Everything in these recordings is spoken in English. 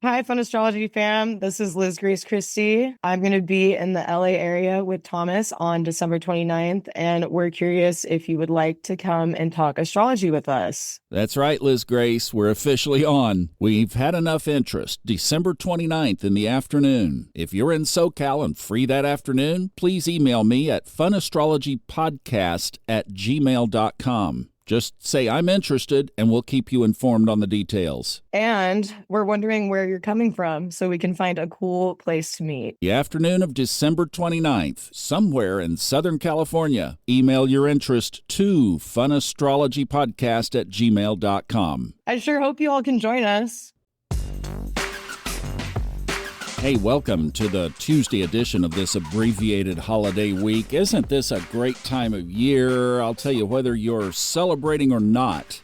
Hi, Fun Astrology fam. This is Liz Grace Christie. I'm going to be in the LA area with Thomas on December 29th, and we're curious if you would like to come and talk astrology with us. That's right, Liz Grace. We're officially on. We've had enough interest. December 29th in the afternoon. If you're in SoCal and free that afternoon, please email me at funastrologypodcast@gmail.com. Just say I'm interested, and we'll keep you informed on the details. And we're wondering where you're coming from so we can find a cool place to meet. The afternoon of December 29th, somewhere in Southern California. Email your interest to funastrologypodcast@gmail.com. I sure hope you all can join us. Hey, welcome to the Tuesday edition of this abbreviated holiday week. Isn't this a great time of year? I'll tell you, whether you're celebrating or not,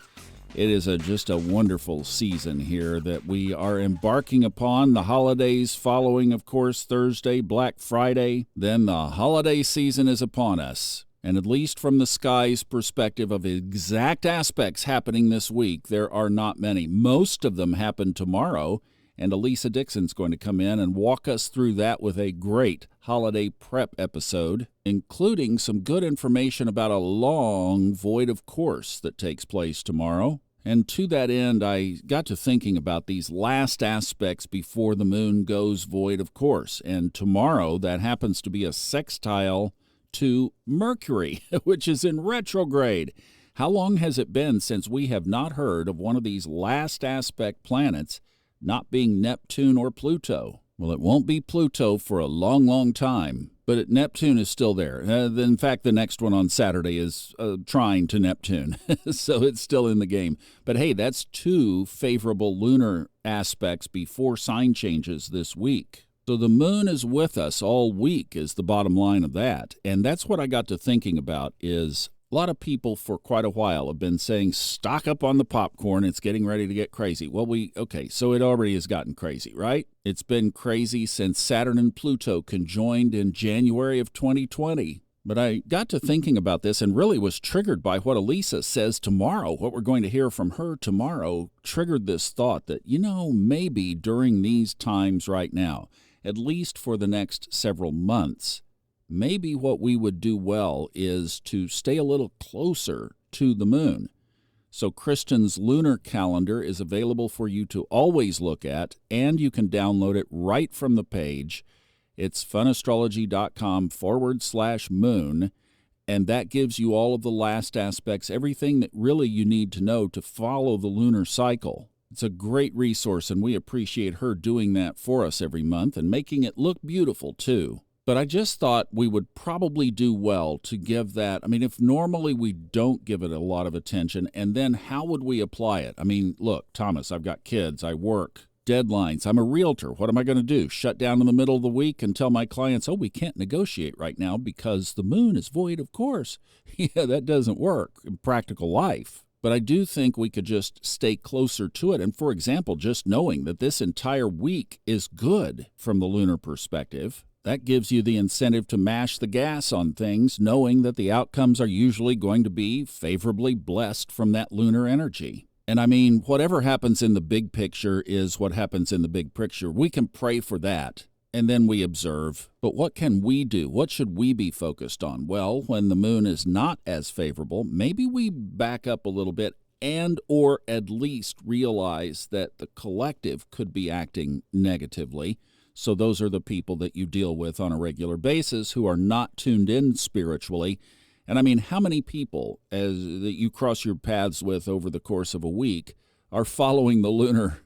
it is just a wonderful season here that we are embarking upon. The holidays following, of course, Thursday, Black Friday. Then the holiday season is upon us. And at least from the sky's perspective of exact aspects happening this week, there are not many. Most of them happen tomorrow. And Elisa Dixon's going to come in and walk us through that with a great holiday prep episode, including some good information about a long void of course that takes place tomorrow. And to that end, I got to thinking about these last aspects before the moon goes void of course. And tomorrow, that happens to be a sextile to Mercury, which is in retrograde. How long has it been since we have not heard of one of these last aspect planets not being Neptune or Pluto? Well, it won't be Pluto for a long, long time, but Neptune is still there. In fact, the next one on Saturday is trine to Neptune, so it's still in the game. But hey, that's two favorable lunar aspects before sign changes this week. So the moon is with us all week is the bottom line of that. And that's what I got to thinking about is a lot of people for quite a while have been saying, stock up on the popcorn, it's getting ready to get crazy. Well, so it already has gotten crazy, right? It's been crazy since Saturn and Pluto conjoined in January of 2020. But I got to thinking about this and really was triggered by what Elisa says tomorrow. What we're going to hear from her tomorrow triggered this thought that, maybe during these times right now, at least for the next several months, maybe what we would do well is to stay a little closer to the moon. So Kristin's lunar calendar is available for you to always look at, and you can download it right from the page. It's funastrology.com/moon, and that gives you all of the last aspects, everything that really you need to know to follow the lunar cycle. It's a great resource, and we appreciate her doing that for us every month and making it look beautiful, too. But I just thought we would probably do well to give that. If normally we don't give it a lot of attention, and then how would we apply it? Look, Thomas, I've got kids, I work, deadlines, I'm a realtor. What am I going to do? Shut down in the middle of the week and tell my clients, we can't negotiate right now because the moon is void, of course. Yeah, that doesn't work in practical life. But I do think we could just stay closer to it. And for example, just knowing that this entire week is good from the lunar perspective, that gives you the incentive to mash the gas on things, knowing that the outcomes are usually going to be favorably blessed from that lunar energy. And whatever happens in the big picture is what happens in the big picture. We can pray for that, and then we observe. But what can we do? What should we be focused on? Well, when the moon is not as favorable, maybe we back up a little bit and or at least realize that the collective could be acting negatively. So those are the people that you deal with on a regular basis who are not tuned in spiritually. And how many people that you cross your paths with over the course of a week are following the lunar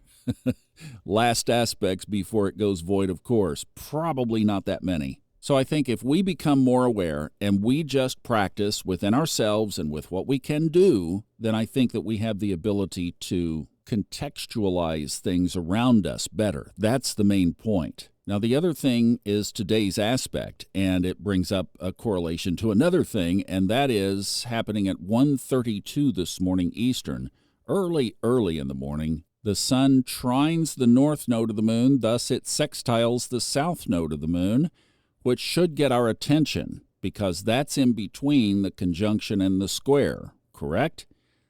last aspects before it goes void of course? Probably not that many. So I think if we become more aware and we just practice within ourselves and with what we can do, then I think that we have the ability to contextualize things around us better. That's the main point. Now, the other thing is today's aspect, and it brings up a correlation to another thing, and that is happening at 1:32 this morning Eastern, early in the morning. The sun trines the north node of the moon, thus it sextiles the south node of the moon, which should get our attention because that's in between the conjunction and the square, correct?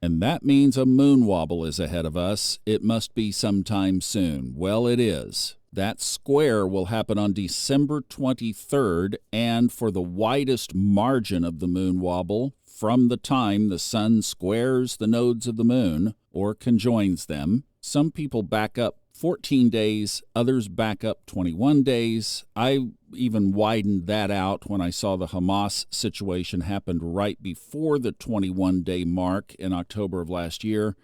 And that means a moon wobble is ahead of us. It must be sometime soon. Well, it is. That square will happen on December 23rd, and for the widest margin of the moon wobble, from the time the sun squares the nodes of the moon or conjoins them. Some people back up 14 days, others back up 21 days. I even widened that out when I saw the Hamas situation happened right before the 21-day mark in October of last year.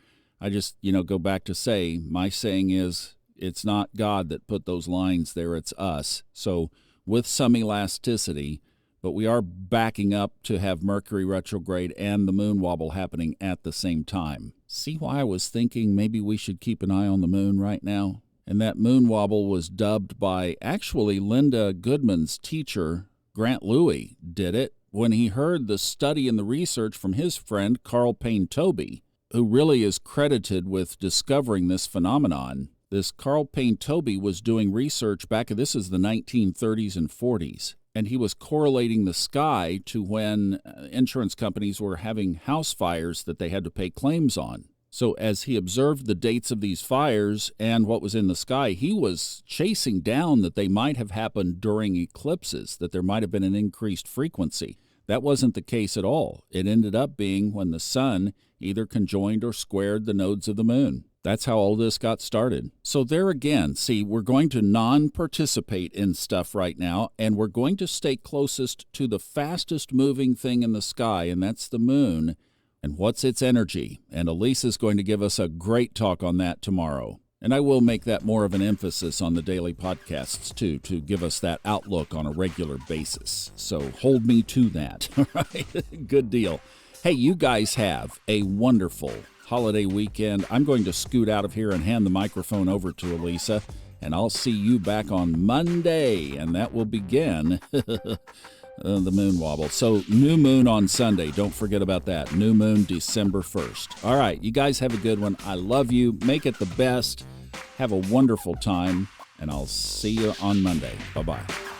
I just, go back to say, my saying is, it's not God that put those lines there, it's us. So with some elasticity, but we are backing up to have Mercury retrograde and the moon wobble happening at the same time. See why I was thinking maybe we should keep an eye on the moon right now? And that moon wobble was dubbed by actually Linda Goodman's teacher, Grant Louie, did it when he heard the study and the research from his friend Carl Payne-Tobey, who really is credited with discovering this phenomenon. This Carl Payne-Tobey was doing research this is the 1930s and 40s. And he was correlating the sky to when insurance companies were having house fires that they had to pay claims on. So as he observed the dates of these fires and what was in the sky, he was chasing down that they might have happened during eclipses, that there might have been an increased frequency. That wasn't the case at all. It ended up being when the sun either conjoined or squared the nodes of the moon. That's how all this got started. So there again, see, we're going to non-participate in stuff right now, and we're going to stay closest to the fastest moving thing in the sky, and that's the moon. And what's its energy? And Elise is going to give us a great talk on that tomorrow. And I will make that more of an emphasis on the daily podcasts, too, to give us that outlook on a regular basis. So hold me to that, all right? Good deal. Hey, you guys have a wonderful holiday weekend. I'm going to scoot out of here and hand the microphone over to Elisa, and I'll see you back on Monday, and that will begin the moon wobble. So new moon on Sunday. Don't forget about that. New moon December 1st. All right, you guys have a good one. I love you. Make it the best. Have a wonderful time, and I'll see you on Monday. Bye-bye.